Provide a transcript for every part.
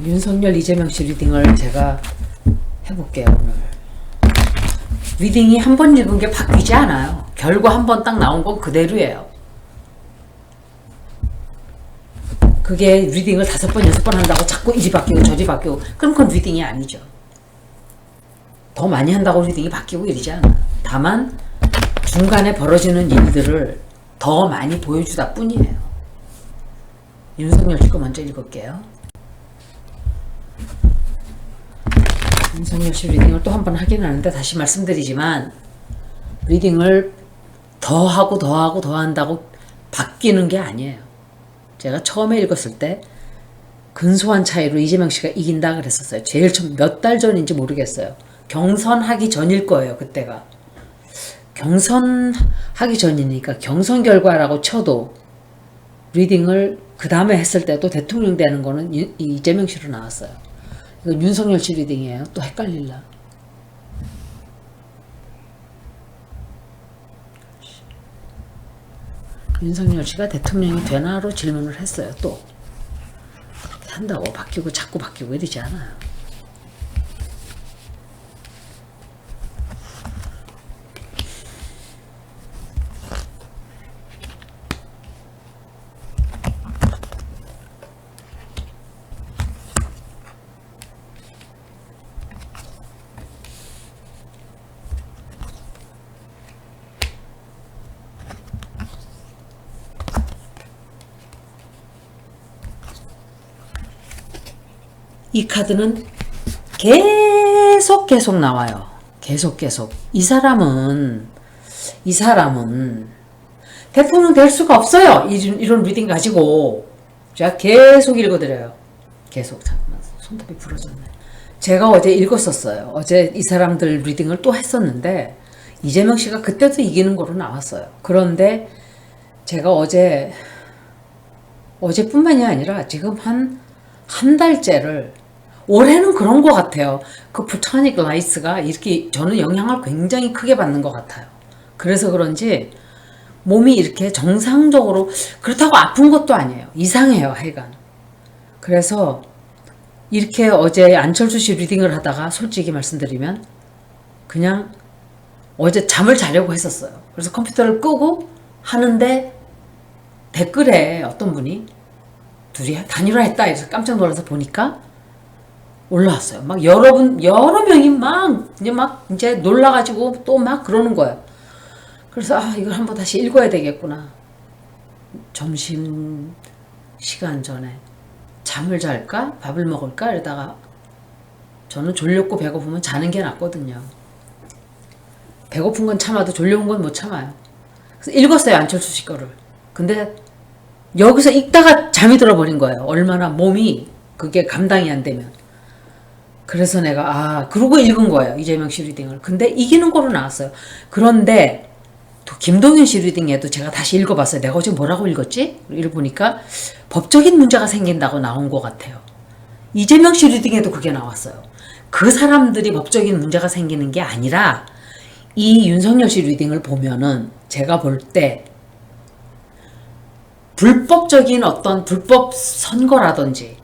윤석열, 이재명 씨 리딩을 제가 해볼게요, 오늘. 리딩이 한 번 읽은 게 바뀌지 않아요. 결과 한 번 딱 나온 건 그대로예요. 그게 리딩을 5번, 6번 한다고 자꾸 이리 바뀌고 저리 바뀌고, 그럼 그건 리딩이 아니죠. 더 많이 한다고 리딩이 바뀌고 이러지 않아요. 다만 중간에 벌어지는 일들을 더 많이 보여주다 뿐이에요. 윤석열 씨 거 먼저 읽을게요. 윤석열 씨 리딩을 또 한 번 하긴 하는데 다시 말씀드리지만 리딩을 더 하고 더 하고 더 한다고 바뀌는 게 아니에요. 제가 처음에 읽었을 때 근소한 차이로 이재명 씨가 이긴다 그랬었어요. 제일 처음 몇 달 전인지 모르겠어요. 경선하기 전일 거예요. 그때가. 경선하기 전이니까 경선 결과라고 쳐도 리딩을 그 다음에 했을 때도 대통령 되는 거는 이재명 씨로 나왔어요. 이거 윤석열 씨 리딩이에요. 또 헷갈릴라. 윤석열 씨가 대통령이 되나로 질문을 했어요. 또 한다고 바뀌고 자꾸 바뀌고 이러지 않아요. 이 카드는 계속 나와요. 계속. 이 사람은 대통령 될 수가 없어요. 이런 리딩 가지고. 제가 계속 읽어드려요. 계속. 잠깐만, 손톱이 부러졌네. 제가 어제 읽었었어요. 어제 이 사람들 리딩을 또 했었는데 이재명 씨가 그때도 이기는 거로 나왔어요. 그런데 제가 어제뿐만이 아니라 지금 한 달째를, 올해는 그런 것 같아요. 그 부타닉 라이스가 이렇게 저는 영향을 굉장히 크게 받는 것 같아요. 그래서 그런지 몸이 이렇게 정상적으로, 그렇다고 아픈 것도 아니에요. 이상해요, 하여간. 그래서 이렇게 어제 안철수 씨 리딩을 하다가 솔직히 말씀드리면 그냥 어제 잠을 자려고 했었어요. 그래서 컴퓨터를 끄고 하는데 댓글에 어떤 분이 둘이 단일화했다 해서 깜짝 놀라서 보니까 올라왔어요. 막 여러 명이 이제 놀라가지고 또 막 그러는 거예요. 그래서 이걸 한번 다시 읽어야 되겠구나. 점심 시간 전에 잠을 잘까? 밥을 먹을까? 이러다가 저는 졸렸고 배고프면 자는 게 낫거든요. 배고픈 건 참아도 졸려온 건 못 참아요. 그래서 읽었어요, 안철수 씨 거를. 근데 여기서 읽다가 잠이 들어버린 거예요. 얼마나 몸이 그게 감당이 안 되면. 그래서 내가 그러고 읽은 거예요, 이재명 씨 리딩을. 근데 이기는 거로 나왔어요. 그런데 또 김동연 씨 리딩에도 제가 다시 읽어봤어요. 내가 어제 뭐라고 읽었지? 읽어보니까 법적인 문제가 생긴다고 나온 것 같아요. 이재명 씨 리딩에도 그게 나왔어요. 그 사람들이 법적인 문제가 생기는 게 아니라 이 윤석열 씨 리딩을 보면은 제가 볼 때 불법적인 어떤 불법 선거라든지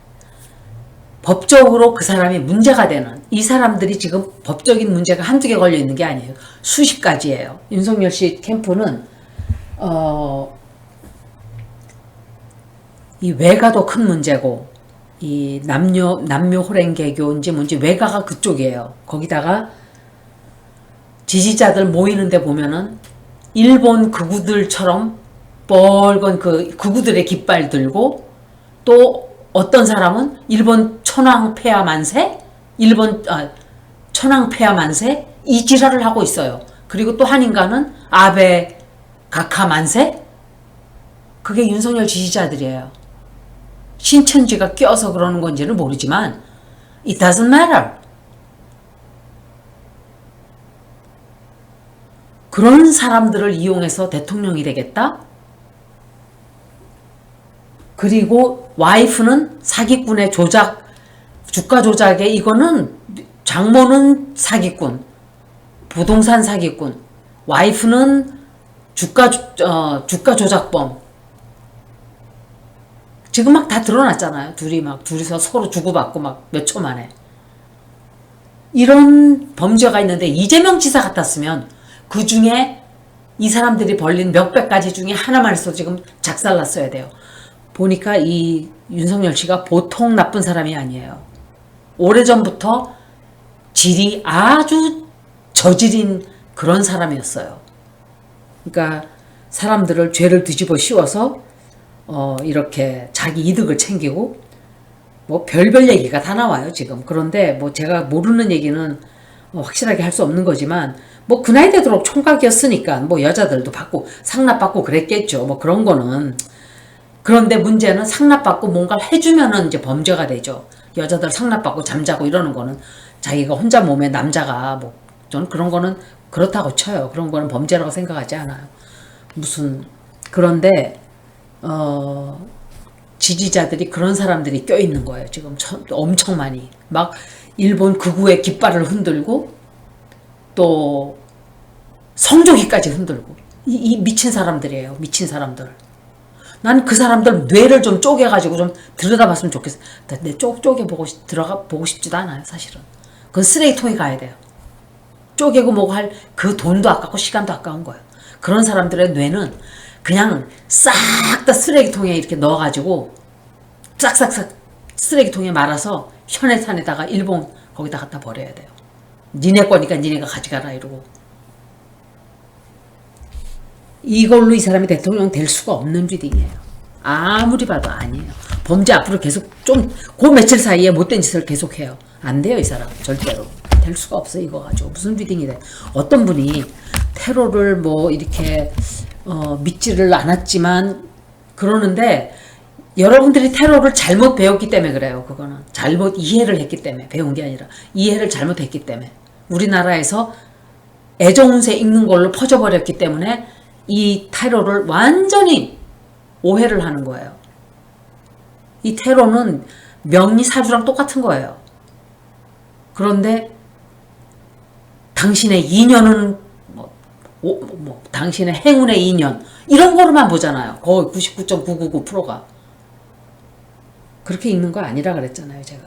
법적으로 그 사람이 문제가 되는, 이 사람들이 지금 법적인 문제가 한두 개 걸려 있는 게 아니에요. 수십 가지예요. 윤석열 씨 캠프는 이 외가도 큰 문제고, 이 남녀 호랭개교인지 뭔지 외가가 그쪽이에요. 거기다가 지지자들 모이는데 보면은 일본 극우들처럼 뻘건 그 극우들의 깃발 들고, 또 어떤 사람은 일본 천황폐하 만세? 천황폐하 만세? 이 지랄을 하고 있어요. 그리고 또 한 인간은 아베 각하 만세? 그게 윤석열 지지자들이에요. 신천지가 껴서 그러는 건지는 모르지만 it doesn't matter. 그런 사람들을 이용해서 대통령이 되겠다? 그리고 와이프는 사기꾼의 주가 조작에, 이거는 장모는 사기꾼, 부동산 사기꾼, 와이프는 주가 조작범, 지금 막 다 드러났잖아요. 둘이서 서로 주고받고 막 몇 초 만에. 이런 범죄가 있는데 이재명 지사 같았으면 그 중에 이 사람들이 벌린 몇백 가지 중에 하나만 해서 지금 작살났어야 돼요. 보니까 이 윤석열 씨가 보통 나쁜 사람이 아니에요. 오래전부터 질이 아주 저질인 그런 사람이었어요. 그러니까 사람들을 죄를 뒤집어 씌워서 이렇게 자기 이득을 챙기고 뭐 별별 얘기가 다 나와요 지금. 그런데 뭐 제가 모르는 얘기는 확실하게 할 수 없는 거지만 뭐 그 나이 되도록 총각이었으니까 뭐 여자들도 받고 상납받고 그랬겠죠. 뭐 그런 거는. 그런데 문제는 상납받고 뭔가를 해주면은 이제 범죄가 되죠. 여자들 상납받고 잠자고 이러는 거는 자기가 혼자 몸에 남자가 뭐 저는 그런 거는 그렇다고 쳐요. 그런 거는 범죄라고 생각하지 않아요. 무슨 그런데 지지자들이 그런 사람들이 껴있는 거예요. 지금 엄청 많이. 막 일본 극우의 깃발을 흔들고 또 성조기까지 흔들고 이 미친 사람들이에요. 미친 사람들. 난 그 사람들 뇌를 좀 쪼개가지고 좀 들여다봤으면 좋겠어. 내 쪼개보고 보고 싶지도 않아요. 사실은. 그건 쓰레기통에 가야 돼요. 쪼개고 뭐고 할 그 돈도 아깝고 시간도 아까운 거예요. 그런 사람들의 뇌는 그냥 싹 다 쓰레기통에 이렇게 넣어가지고 싹싹싹 쓰레기통에 말아서 현해산에다가 일본 거기다 갖다 버려야 돼요. 니네 거니까 니네가 가져가라 이러고. 이걸로 이 사람이 대통령 될 수가 없는 리딩이에요. 아무리 봐도 아니에요. 범죄 앞으로 계속 그 며칠 사이에 못된 짓을 계속해요. 안 돼요 이 사람 절대로. 될 수가 없어요 이거 가지고. 무슨 리딩이 돼. 어떤 분이 테러를 뭐 이렇게 믿지를 않았지만 그러는데 여러분들이 테러를 잘못 배웠기 때문에 그래요. 그거는 잘못 이해를 했기 때문에 배운 게 아니라 이해를 잘못했기 때문에 우리나라에서 애정운세 읽는 걸로 퍼져버렸기 때문에 이 테러를 완전히 오해를 하는 거예요. 이 테러는 명리 사주랑 똑같은 거예요. 그런데 당신의 인연은 당신의 행운의 인연 이런 거로만 보잖아요. 거의 99.999%가 그렇게 읽는 거 아니라 그랬잖아요 제가.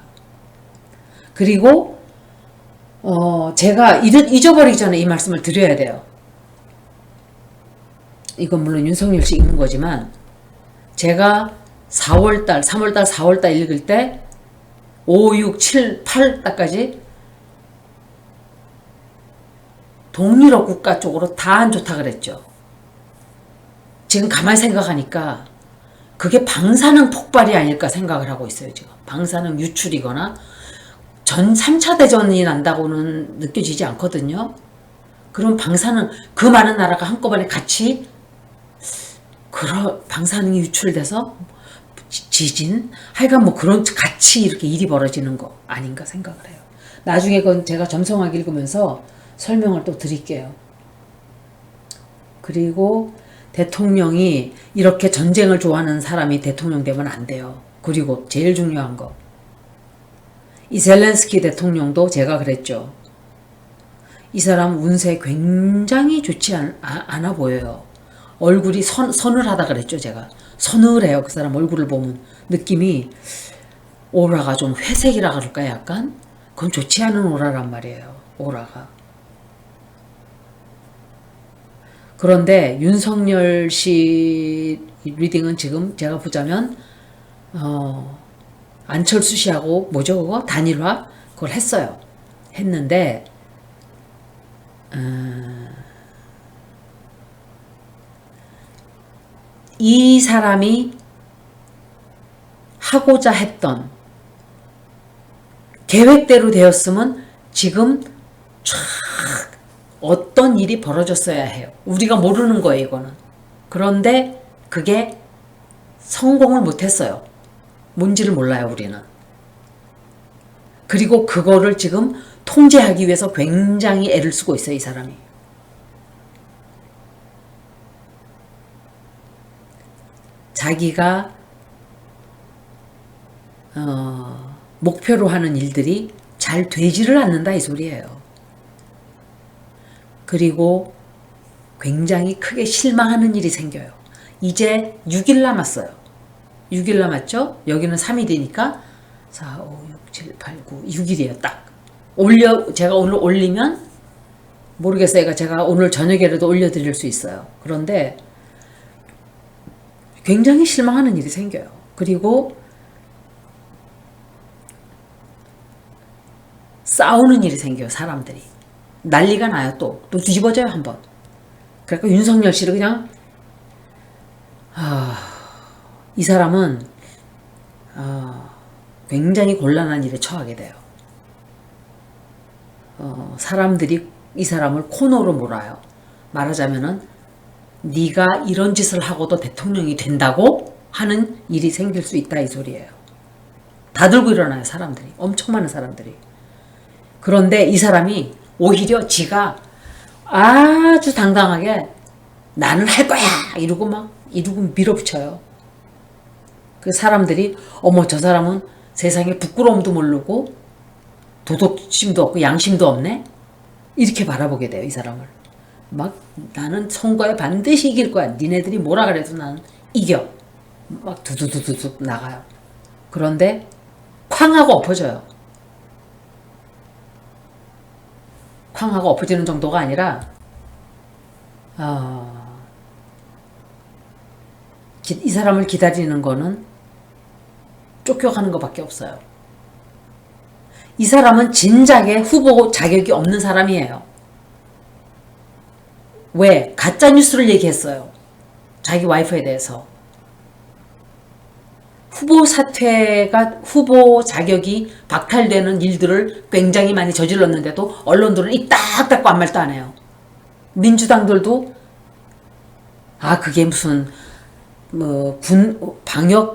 그리고 제가 잊어버리기 전에 이 말씀을 드려야 돼요. 이건 물론 윤석열 씨 읽는 거지만 제가 4월달 3월달 4월달 읽을 때 5, 6, 7, 8달까지 동유럽 국가 쪽으로 다 안 좋다 그랬죠. 지금 가만히 생각하니까 그게 방사능 폭발이 아닐까 생각을 하고 있어요. 지금 방사능 유출이거나 전 3차 대전이 난다고는 느껴지지 않거든요. 그럼 방사능 그 많은 나라가 한꺼번에 같이 방사능이 유출돼서 지진 하여간 뭐 그런 같이 이렇게 일이 벌어지는 거 아닌가 생각을 해요. 나중에 그건 제가 점성하게 읽으면서 설명을 또 드릴게요. 그리고 대통령이 이렇게 전쟁을 좋아하는 사람이 대통령 되면 안 돼요. 그리고 제일 중요한 거. 이 젤렌스키 대통령도 제가 그랬죠. 이 사람 운세 굉장히 좋지 않아 보여요. 얼굴이 서늘하다 그랬죠 제가. 서늘해요. 그 사람 얼굴을 보면 느낌이 오라가 좀 회색이라 그럴까 약간? 그건 좋지 않은 오라란 말이에요. 오라가. 그런데 윤석열 씨 리딩은 지금 제가 보자면 안철수 씨하고 뭐죠 그거? 단일화? 그걸 했어요. 했는데 이 사람이 하고자 했던 계획대로 되었으면 지금 쫙 어떤 일이 벌어졌어야 해요. 우리가 모르는 거예요 이거는. 그런데 그게 성공을 못했어요. 뭔지를 몰라요 우리는. 그리고 그거를 지금 통제하기 위해서 굉장히 애를 쓰고 있어요 이 사람이. 자기가 목표로 하는 일들이 잘 되지를 않는다 이 소리예요. 그리고 굉장히 크게 실망하는 일이 생겨요. 이제 6일 남았어요. 6일 남았죠? 여기는 3일이니까 4, 5, 6, 7, 8, 9, 6일이에요. 딱. 제가 오늘 올리면 모르겠어요. 제가 오늘 저녁에라도 올려드릴 수 있어요. 그런데 굉장히 실망하는 일이 생겨요. 그리고 싸우는 일이 생겨요. 사람들이. 난리가 나요. 또 뒤집어져요. 한번. 그러니까 윤석열 씨를 그냥 이 사람은 굉장히 곤란한 일에 처하게 돼요. 사람들이 이 사람을 코너로 몰아요. 말하자면은 네가 이런 짓을 하고도 대통령이 된다고 하는 일이 생길 수 있다 이 소리예요. 다 들고 일어나요. 사람들이. 엄청 많은 사람들이. 그런데 이 사람이 오히려 지가 아주 당당하게 나는 할 거야 이러고 밀어붙여요. 그 사람들이 어머 저 사람은 세상에 부끄러움도 모르고 도덕심도 없고 양심도 없네 이렇게 바라보게 돼요. 이 사람을 막 나는 선거에 반드시 이길 거야. 니네들이 뭐라 그래도 나는 이겨. 막 두두두두두 나가요. 그런데 쾅 하고 엎어져요. 쾅 하고 엎어지는 정도가 아니라 이 사람을 기다리는 거는 쫓겨가는 것밖에 없어요. 이 사람은 진작에 후보 자격이 없는 사람이에요. 왜? 가짜뉴스를 얘기했어요. 자기 와이프에 대해서. 후보 후보 자격이 박탈되는 일들을 굉장히 많이 저질렀는데도 언론들은 입 딱 닫고 아무 말도 안 해요. 민주당들도 그게 무슨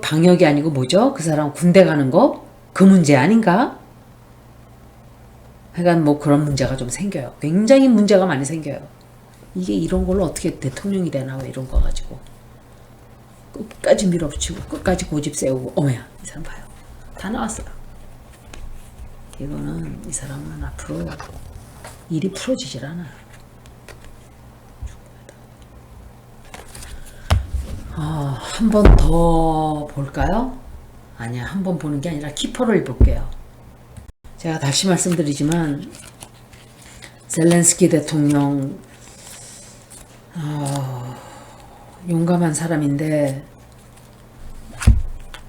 방역이 아니고 뭐죠? 그 사람 군대 가는 거? 그 문제 아닌가? 하여간 그런 문제가 좀 생겨요. 굉장히 문제가 많이 생겨요. 이게 이런 걸로 어떻게 대통령이 되나 이런 거 가지고 끝까지 밀어붙이고 끝까지 고집 세우고 어머야 이 사람 봐요. 다 나왔어요. 이거는 이 사람은 앞으로 일이 풀어지질 않아요. 한 번 더 볼까요? 아니야, 한 번 보는 게 아니라 키퍼를 볼게요. 제가 다시 말씀드리지만 젤렌스키 대통령 용감한 사람인데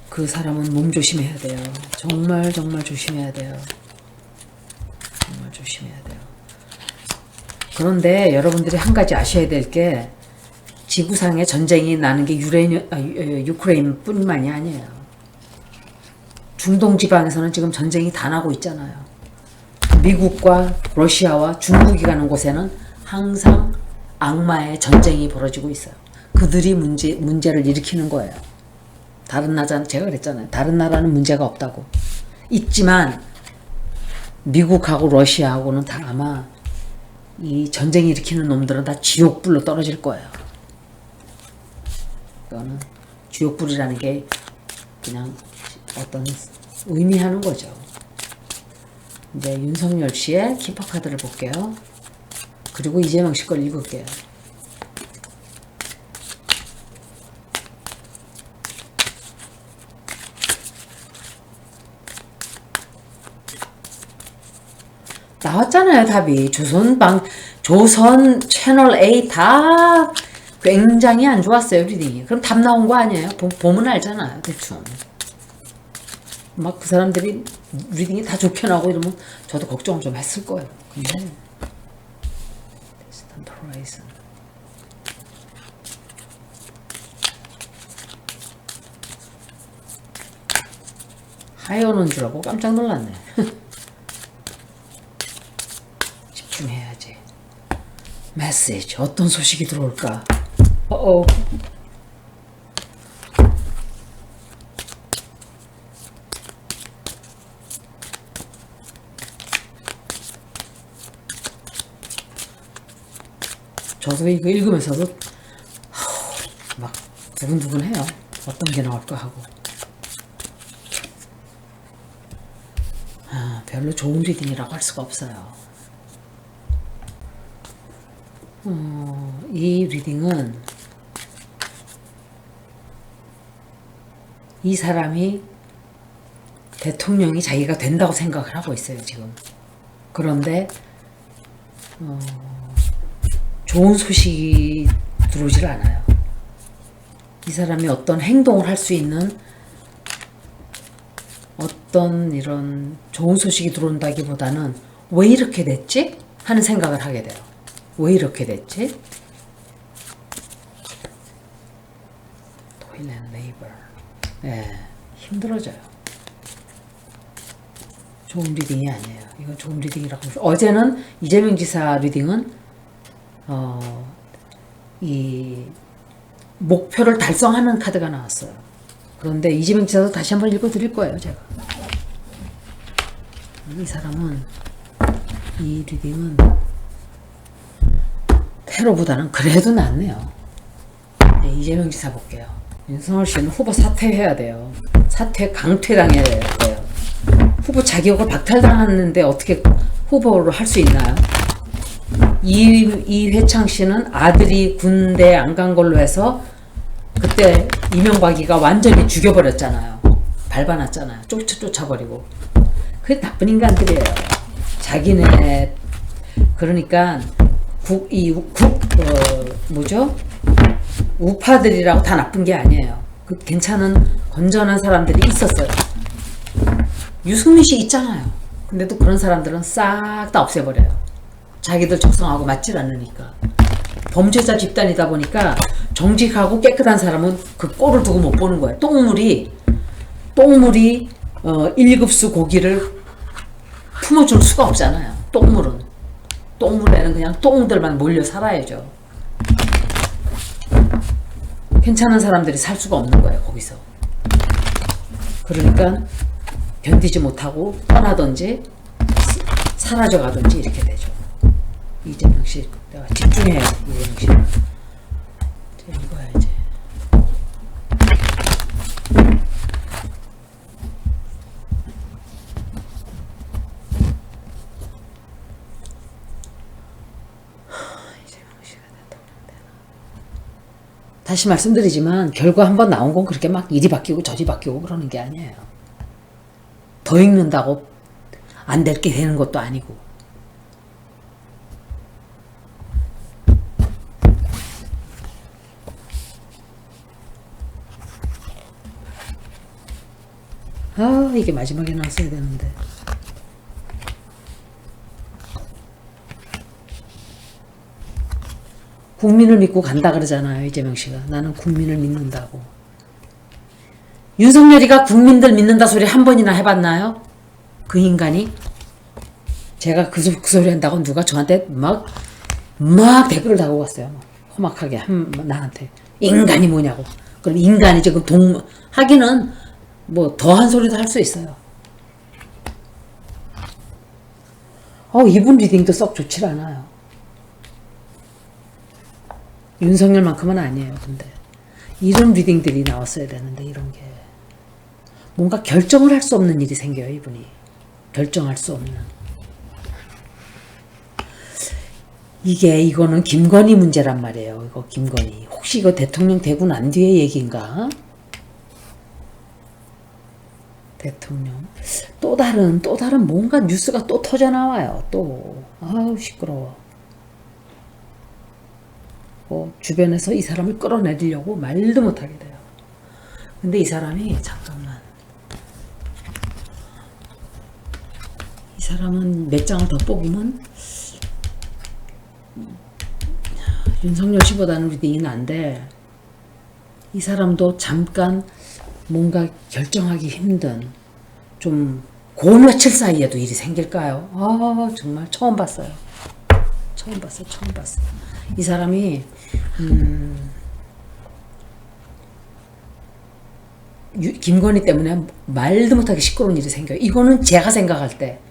그 사람은 몸 조심해야 돼요. 정말 조심해야 돼요. 정말 조심해야 돼요. 그런데 여러분들이 한 가지 아셔야 될 게 지구상에 전쟁이 나는 게 유크레인 뿐만이 아니에요. 중동 지방에서는 지금 전쟁이 다 나고 있잖아요. 미국과 러시아와 중국이 가는 곳에는 항상 악마의 전쟁이 벌어지고 있어요. 그들이 문제를 일으키는 거예요. 다른 나라는 제가 그랬잖아요. 다른 나라는 문제가 없다고. 있지만 미국하고 러시아하고는 다 아마 이 전쟁 일으키는 놈들은 다 지옥불로 떨어질 거예요. 이거는 지옥불이라는 게 그냥 어떤 의미하는 거죠. 이제 윤석열 씨의 키퍼 카드를 볼게요. 그리고 이재명 씨 걸 읽을게요. 나왔잖아요, 답이. 조선 채널 A 다 굉장히 안 좋았어요, 리딩이. 그럼 답 나온 거 아니에요? 보면 알잖아요, 대충. 막 그 사람들이 리딩이 다 좋게 나오고 이러면 저도 걱정을 좀 했을 거예요. 근데 디스턴트 호라이즌 하이오는 줄 알고 깜짝 놀랐네. 집중해야지. 메시지 어떤 소식이 들어올까? 저도 이거 읽으면서도 막 두근두근해요. 어떤 게 나올까 하고. 별로 좋은 리딩이라고 할 수가 없어요. 이 리딩은 이 사람이 대통령이 자기가 된다고 생각을 하고 있어요, 지금. 그런데 좋은 소식이 들어오질 않아요. 이 사람이 어떤 행동을 할 수 있는 어떤 이런 좋은 소식이 들어온다기보다는 왜 이렇게 됐지? 하는 생각을 하게 돼요. 왜 이렇게 됐지? 토일 앤 레이버. 예, 힘들어져요. 좋은 리딩이 아니에요. 이건 좋은 리딩이라고. 어제는 이재명 지사 리딩은 이 목표를 달성하는 카드가 나왔어요. 그런데 이재명 지사도 다시 한번 읽어드릴 거예요, 제가. 이 사람은 이 리딩은 테러보다는 그래도 낫네요. 네, 이재명 지사 볼게요. 윤석열 씨는 후보 사퇴해야 돼요. 사퇴 강퇴당해야 돼요. 후보 자격을 박탈당했는데 어떻게 후보로 할 수 있나요? 이회창 씨는 아들이 군대 안 간 걸로 해서 그때 이명박이가 완전히 죽여버렸잖아요. 밟아놨잖아요. 쫓아버리고. 그게 나쁜 인간들이에요. 자기네 그러니까 뭐죠? 우파들이라고 다 나쁜 게 아니에요. 그 괜찮은 건전한 사람들이 있었어요. 유승민 씨 있잖아요. 근데도 그런 사람들은 싹 다 없애버려요. 자기들 적성하고 맞질 않으니까. 범죄자 집단이다 보니까 정직하고 깨끗한 사람은 그 꼴을 두고 못 보는 거예요. 똥물이 1급수 고기를 품어줄 수가 없잖아요. 똥물에는 그냥 똥들만 몰려 살아야죠. 괜찮은 사람들이 살 수가 없는 거예요, 거기서. 그러니까 견디지 못하고 떠나든지 사라져 가든지 이렇게 되죠. 이재명 씨, 내가 집중해요. 이재명 씨. 읽어야지. 다시 말씀드리지만 결과 한번 나온 건 그렇게 막 이리 바뀌고 저리 바뀌고 그러는 게 아니에요. 더 읽는다고 안 될 게 되는 것도 아니고. 아, 이게 마지막에 나왔어야 되는데. 국민을 믿고 간다 그러잖아요, 이재명 씨가. 나는 국민을 믿는다고. 윤석열이가 국민들 믿는다 소리 한 번이나 해봤나요? 그 인간이? 제가 그 소리 한다고 누가 저한테 막 댓글을 달고 갔어요. 험악하게 나한테. 인간이 뭐냐고. 그럼 인간이 지금 하기는 뭐 더한 소리도 할 수 있어요. 이분 리딩도 썩 좋질 않아요. 윤석열만큼은 아니에요. 근데 이런 리딩들이 나왔어야 되는데 이런 게 뭔가 결정을 할 수 없는 일이 생겨요. 이분이 결정할 수 없는. 이거는 김건희 문제란 말이에요. 이거 김건희. 혹시 이거 대통령 되고 난 뒤의 얘기인가? 대통령. 또 다른 뭔가 뉴스가 또 터져 나와요. 또. 아우, 시끄러워. 주변에서 이 사람을 끌어내리려고 말도 못하게 돼요. 근데 이 사람이 잠깐만. 이 사람은 몇 장을 더 뽑으면 윤석열 씨보다는 리딩이 난데 이 사람도 잠깐 뭔가 결정하기 힘든 좀 그 며칠 사이에도 일이 생길까요? 정말 처음 봤어요. 처음 봤어. 이 사람이 김건희 때문에 말도 못하게 시끄러운 일이 생겨요. 이거는 제가 생각할 때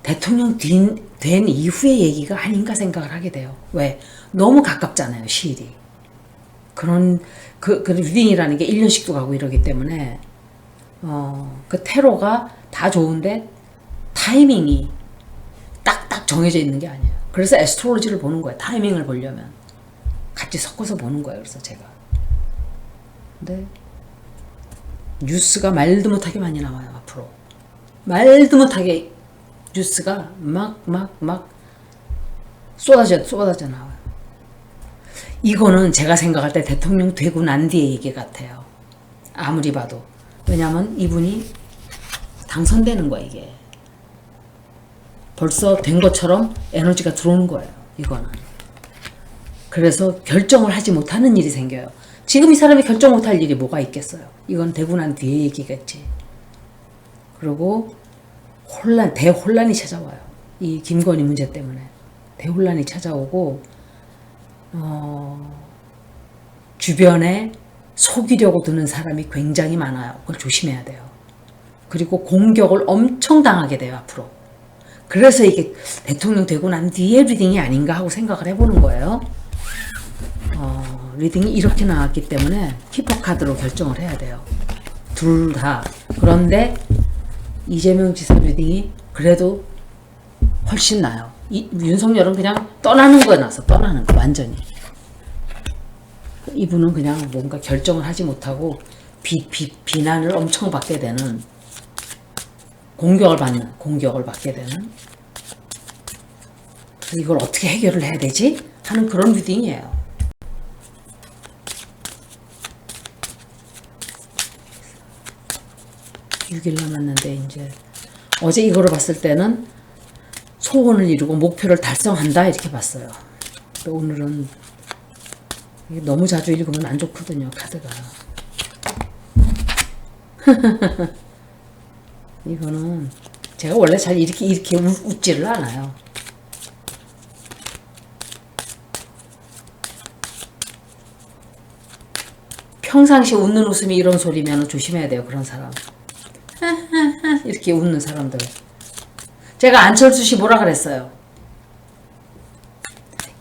대통령 된 이후의 얘기가 아닌가 생각을 하게 돼요. 왜? 너무 가깝잖아요, 시일이. 그 리딩이라는 게 1년씩도 가고 이러기 때문에 그 테러가 다 좋은데 타이밍이 딱딱 정해져 있는 게 아니에요. 그래서 애스트로로지를 보는 거예요. 타이밍을 보려면 같이 섞어서 보는 거예요. 그래서 제가. 근데 뉴스가 말도 못하게 많이 나와요. 앞으로 말도 못하게 뉴스가 막 쏟아져 나와요. 이거는 제가 생각할 때 대통령 되고 난 뒤의 얘기 같아요. 아무리 봐도. 왜냐면 이분이 당선되는 거야, 이게. 벌써 된 것처럼 에너지가 들어오는 거예요, 이거는. 그래서 결정을 하지 못하는 일이 생겨요. 지금 이 사람이 결정 못할 일이 뭐가 있겠어요. 이건 되고 난 뒤의 얘기겠지. 그리고 대혼란이 찾아와요. 이 김건희 문제 때문에. 대혼란이 찾아오고 주변에 속이려고 드는 사람이 굉장히 많아요. 그걸 조심해야 돼요. 그리고 공격을 엄청 당하게 돼요, 앞으로. 그래서 이게 대통령 되고 난 뒤에 리딩이 아닌가 하고 생각을 해보는 거예요. 리딩이 이렇게 나왔기 때문에 키퍼 카드로 결정을 해야 돼요. 둘 다. 그런데 이재명 지사 리딩이 그래도 훨씬 나아요. 윤석열은 그냥 떠나는 거에 나서 떠나는 거, 완전히. 이분은 그냥 뭔가 결정을 하지 못하고 비난을 엄청 받게 되는, 공격을 받게 되는, 이걸 어떻게 해결을 해야 되지? 하는 그런 리딩이에요. (6일) 남았는데 이제 어제 이거를 봤을 때는 소원을 이루고 목표를 달성한다 이렇게 봤어요. 오늘은 너무 자주 읽으면 안 좋거든요, 카드가. 이거는 제가 원래 잘 이렇게 웃지를 않아요. 평상시 웃는 웃음이 이런 소리면 조심해야 돼요, 그런 사람. 이렇게 웃는 사람들. 제가 안철수 씨 뭐라 그랬어요?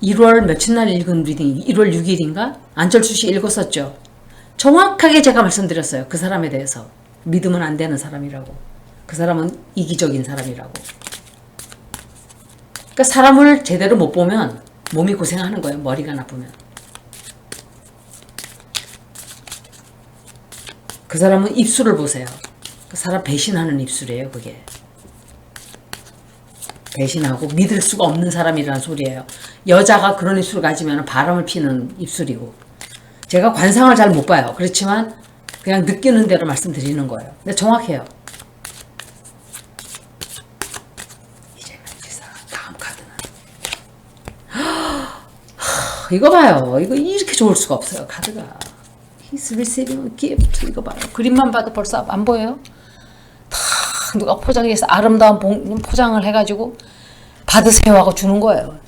1월 며칠 날 읽은 리딩, 1월 6일인가? 안철수 씨 읽었었죠? 정확하게 제가 말씀드렸어요. 그 사람에 대해서. 믿으면 안 되는 사람이라고. 그 사람은 이기적인 사람이라고. 그러니까 사람을 제대로 못 보면 몸이 고생하는 거예요. 머리가 나쁘면. 그 사람은 입술을 보세요. 그 사람 배신하는 입술이에요, 그게. 배신하고 믿을 수가 없는 사람이라는 소리예요. 여자가 그런 입술을 가지면 바람을 피는 입술이고. 제가 관상을 잘 못 봐요. 그렇지만 그냥 느끼는 대로 말씀드리는 거예요. 근데 정확해요. 이재명 지사 다음 카드는 이거 봐요. 이거 이렇게 좋을 수가 없어요, 카드가. He's receiving a gift. 이거 봐요. 그림만 봐도 벌써 안 보여요? 다 누가 포장해서 아름다운 포장을 해가지고 받으세요 하고 주는 거예요.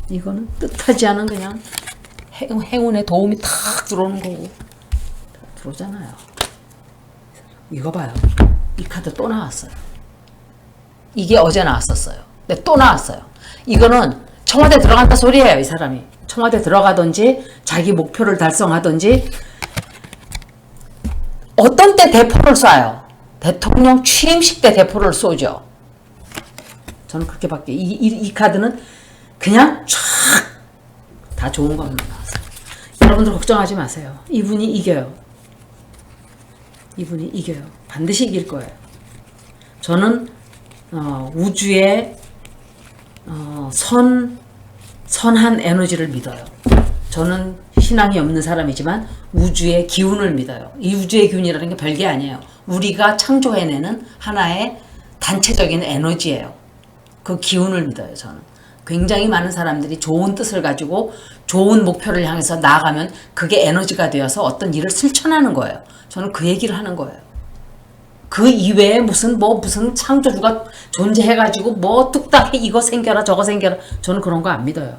이거는 뜻하지 않은 그냥 행운의 도움이 탁 들어오는 거고. 들어오잖아요. 이거 봐요. 이 카드 또 나왔어요. 이게 어제 나왔었어요. 근데 또 나왔어요. 이거는 청와대 들어간다 소리예요, 이 사람이. 청와대 들어가든지 자기 목표를 달성하든지 어떤 때 대포를 쏴요. 대통령 취임식 때 대포를 쏘죠. 저는 그렇게 밖에 이 카드는 그냥 쫙 다 좋은 것만 나왔어요. 여러분들 걱정하지 마세요. 이분이 이겨요. 이분이 이겨요. 반드시 이길 거예요. 저는 우주의 선한 에너지를 믿어요. 저는 신앙이 없는 사람이지만 우주의 기운을 믿어요. 이 우주의 기운이라는 게 별게 아니에요. 우리가 창조해내는 하나의 단체적인 에너지예요. 그 기운을 믿어요, 저는. 굉장히 많은 사람들이 좋은 뜻을 가지고 좋은 목표를 향해서 나아가면 그게 에너지가 되어서 어떤 일을 실천하는 거예요. 저는 그 얘기를 하는 거예요. 그 이외에 무슨 창조주가 존재해가지고 뚝딱 이거 생겨라 저거 생겨라, 저는 그런 거 안 믿어요.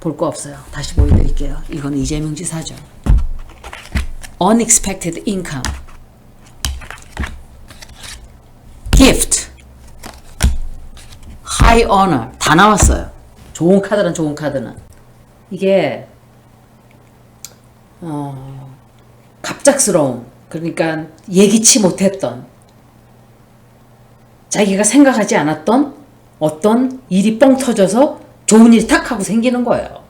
볼 거 없어요. 다시 보여드릴게요. 이건 이재명 지사죠. Unexpected income, gift, high honor 다 나왔어요. 좋은 카드는 이게 갑작스러움, 그러니까 예기치 못했던, 자기가 생각하지 않았던 어떤 일이 뻥 터져서 좋은 일이 탁 하고 생기는 거예요.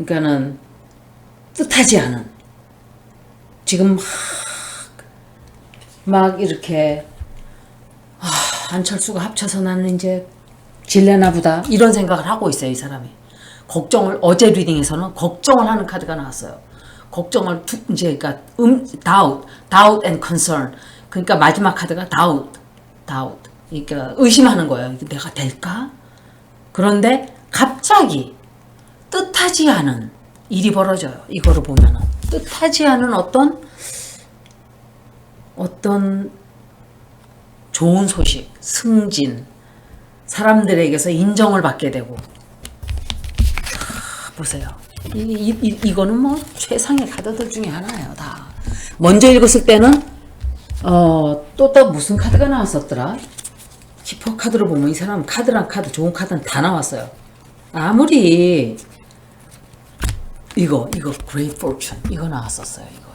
그러니까는 뜻하지 않은, 지금 막 이렇게 안철수가 합쳐서 나는 이제 질려나 보다 이런 생각을 하고 있어요. 이 사람이 걱정을, 어제 리딩에서는 걱정을 하는 카드가 나왔어요. 걱정을 이제 그러니까 doubt and concern. 그러니까 마지막 카드가 doubt. 그러니까 의심하는 거예요. 내가 될까? 그런데 갑자기 뜻하지 않은 일이 벌어져요. 이거를 보면은 뜻하지 않은 어떤 좋은 소식, 승진, 사람들에게서 인정을 받게 되고. 보세요. 이거는 뭐 최상의 카드들 중에 하나예요. 다. 먼저 읽었을 때는 또 무슨 카드가 나왔었더라? 키퍼 카드로 보면 이 사람 카드랑 카드, 좋은 카드는 다 나왔어요. 아무리 이거 Great Fortune 이거 나왔었어요. 이거.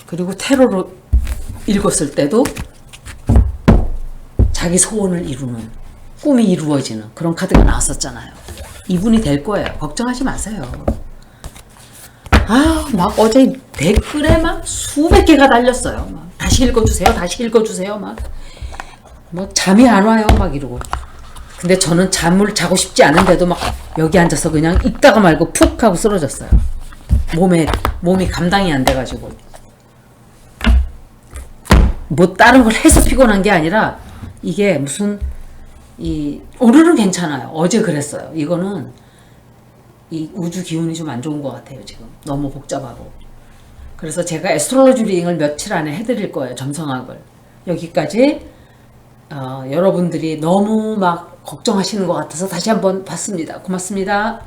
그리고 테러로 읽었을 때도 자기 소원을 이루는, 꿈이 이루어지는 그런 카드가 나왔었잖아요. 이분이 될 거예요. 걱정하지 마세요. 막 어제 댓글에 막 수백 개가 달렸어요. 막 다시 읽어주세요. 막 잠이 안 와요. 막 이러고. 근데 저는 잠을 자고 싶지 않은데도 막 여기 앉아서 그냥 읽다가 말고 푹 하고 쓰러졌어요. 몸이 감당이 안 돼가지고. 뭐 다른 걸 해서 피곤한 게 아니라 이게 무슨 오늘은 괜찮아요. 어제 그랬어요. 이거는 이 우주 기운이 좀 안 좋은 것 같아요. 지금 너무 복잡하고. 그래서 제가 애스트롤로지 리딩을 며칠 안에 해드릴 거예요. 점성학을. 여기까지 여러분들이 너무 막 걱정하시는 것 같아서 다시 한번 봤습니다. 고맙습니다.